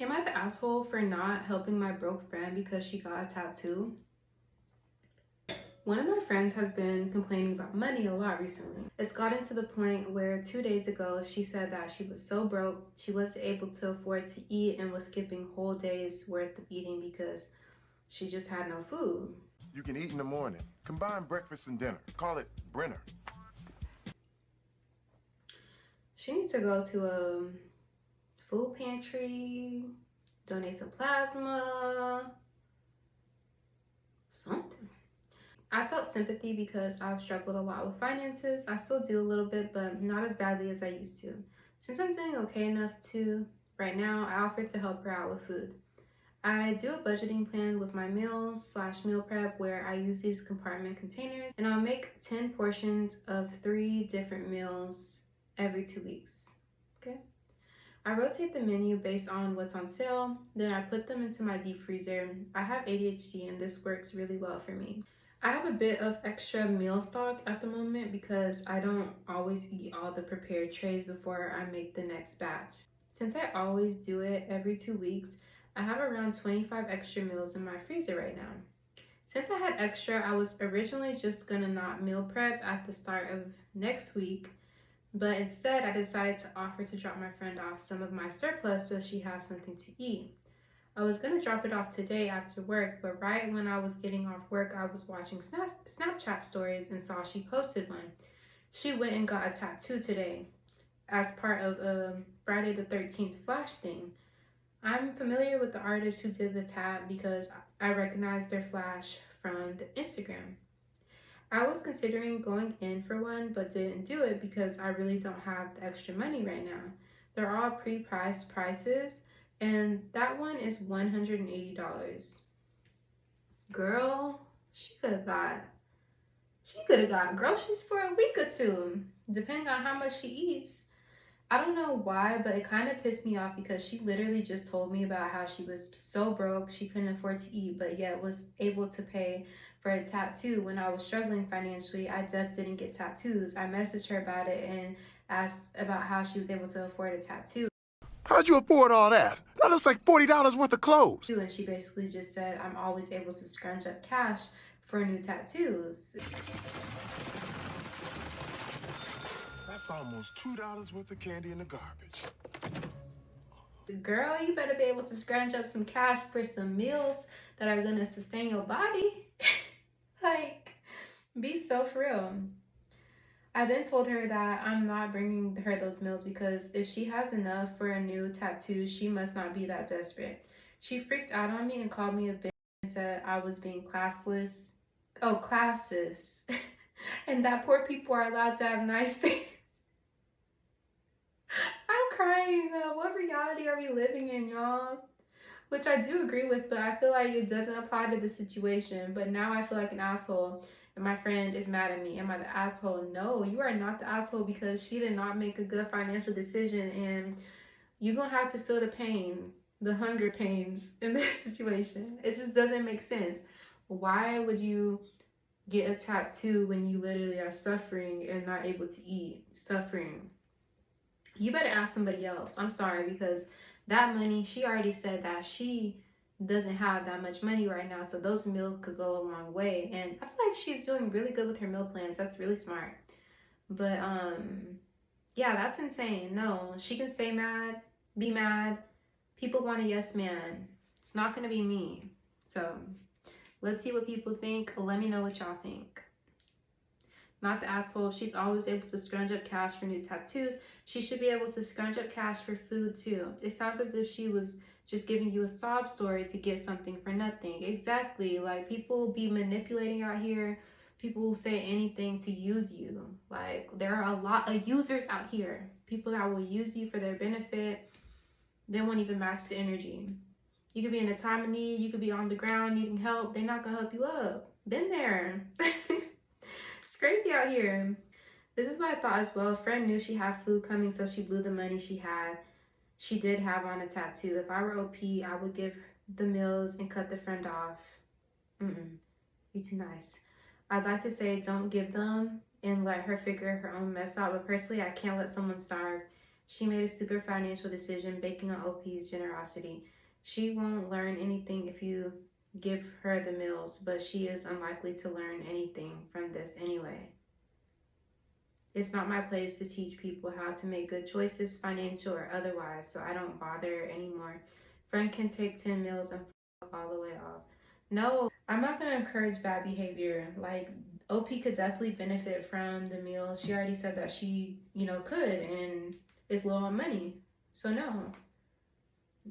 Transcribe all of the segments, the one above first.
Am I the asshole for not helping my broke friend because she got a tattoo? One of my friends has been complaining about money a lot recently. It's gotten to the point where 2 days ago she said that she was so broke she wasn't able to afford to eat and was skipping whole days worth of eating because she just had no food. You can eat in the morning. Combine breakfast and dinner. Call it Brenner. She needs to go to a food pantry, donate some plasma, something. I felt sympathy because I've struggled a lot with finances. I still do a little bit, but not as badly as I used to. Since I'm doing okay enough to right now, I offered to help her out with food. I do a budgeting plan with my meals/meal prep where I use these compartment containers and I'll make 10 portions of 3 different meals every 2 weeks. Okay. I rotate the menu based on what's on sale, then I put them into my deep freezer. I have ADHD and this works really well for me. I have a bit of extra meal stock at the moment because I don't always eat all the prepared trays before I make the next batch. Since I always do it every 2 weeks, I have around 25 extra meals in my freezer right now. Since I had extra, I was originally just gonna not meal prep at the start of next week, but instead I decided to offer to drop my friend off some of my surplus so she has something to eat. I was gonna drop it off today after work, but right when I was getting off work, I was watching Snapchat stories and saw she posted one. She went and got a tattoo today as part of a Friday the 13th flash thing. I'm familiar with the artist who did the tat because I recognized their flash from the Instagram. I was considering going in for one, but didn't do it because I really don't have the extra money right now. They're all pre-priced prices, and that one is $180. Girl, she could have got groceries for a week or two, depending on how much she eats. I don't know why, but it kind of pissed me off because she literally just told me about how she was so broke she couldn't afford to eat, but yet was able to pay for a tattoo. When I was struggling financially, I just didn't get tattoos. I messaged her about it and asked about how she was able to afford a tattoo. How'd you afford all that? That looks like $40 worth of clothes. And she basically just said, I'm always able to scrunch up cash for new tattoos. That's almost $2 worth of candy in the garbage. Girl, you better be able to scrunch up some cash for some meals that are gonna sustain your body. Like, be so for real. I then told her that I'm not bringing her those meals because if she has enough for a new tattoo, she must not be that desperate. She freaked out on me and called me a bitch and said I was being classless. Oh, classist. And that poor people are allowed to have nice things. I'm crying. What reality are we living in, y'all? Which I do agree with, but I feel like it doesn't apply to the situation. But now I feel like an asshole, and my friend is mad at me. Am I the asshole? No, you are not the asshole because she did not make a good financial decision, and you're gonna have to feel the pain, the hunger pains in this situation. It just doesn't make sense. Why would you get a tattoo when you literally are suffering and not able to eat? Suffering. You better ask somebody else. I'm sorry, because that money, she already said that she doesn't have that much money right now, so those meals could go a long way. And I feel like she's doing really good with her meal plans. That's really smart. But yeah, that's insane. No, she can stay mad, be mad. People want a yes man. It's not gonna be me. So let's see what people think. Let me know what y'all think. Not the asshole. She's always able to scrounge up cash for new tattoos. She should be able to scrounge up cash for food too. It sounds as if she was just giving you a sob story to get something for nothing. Exactly. Like, people be manipulating out here. People will say anything to use you. Like, there are a lot of users out here. People that will use you for their benefit. They won't even match the energy. You could be in a time of need. You could be on the ground needing help. They're not gonna help you up. Been there. It's crazy out here. This is what I thought as well. A friend knew she had food coming, so she blew the money she did have on a tattoo. If I were OP, I would give the meals and cut the friend off. You're too nice. I'd like to say don't give them and let her figure her own mess out, but personally, I can't let someone starve She made a stupid financial decision banking on OP's generosity. She won't learn anything if you give her the meals, but she is unlikely to learn anything from this anyway. It's not my place to teach people how to make good choices, financial or otherwise, so I don't bother anymore. Friend can take 10 meals and fuck all the way off. No, I'm not gonna encourage bad behavior. Like, OP could definitely benefit from the meal. She already said that she, could, and is low on money. So no.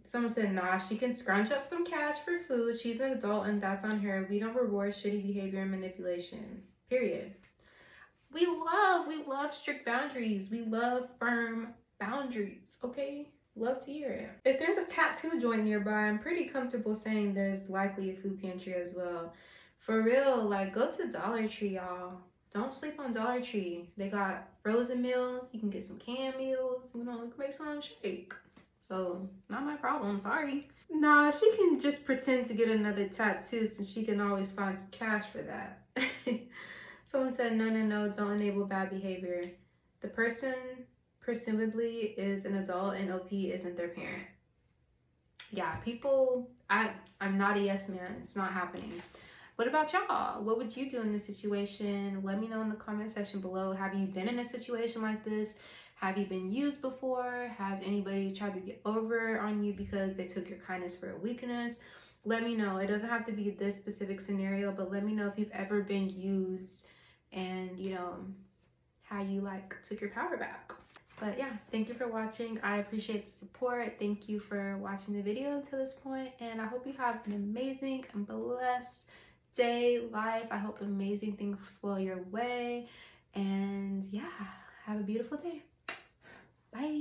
Someone said, nah, she can scrunch up some cash for food. She's an adult and that's on her. We don't reward shitty behavior and manipulation. Period. We love strict boundaries. We love firm boundaries, okay? Love to hear it. If there's a tattoo joint nearby, I'm pretty comfortable saying there's likely a food pantry as well. For real, like, go to Dollar Tree, y'all. Don't sleep on Dollar Tree. They got frozen meals. You can get some canned meals. You can make some shake. So, not my problem. Sorry. Nah, she can just pretend to get another tattoo since she can always find some cash for that. Someone said, no, don't enable bad behavior. The person presumably is an adult and OP isn't their parent. Yeah, I'm not a yes man. It's not happening. What about y'all? What would you do in this situation? Let me know in the comment section below. Have you been in a situation like this? Have you been used before? Has anybody tried to get over on you because they took your kindness for a weakness? Let me know. It doesn't have to be this specific scenario, but let me know if you've ever been used and how you took your power back. But yeah, thank you for watching. I appreciate the support. Thank you for watching the video until this point, and I hope you have an amazing and blessed day, life. I hope amazing things flow your way, and yeah, have a beautiful day. Bye.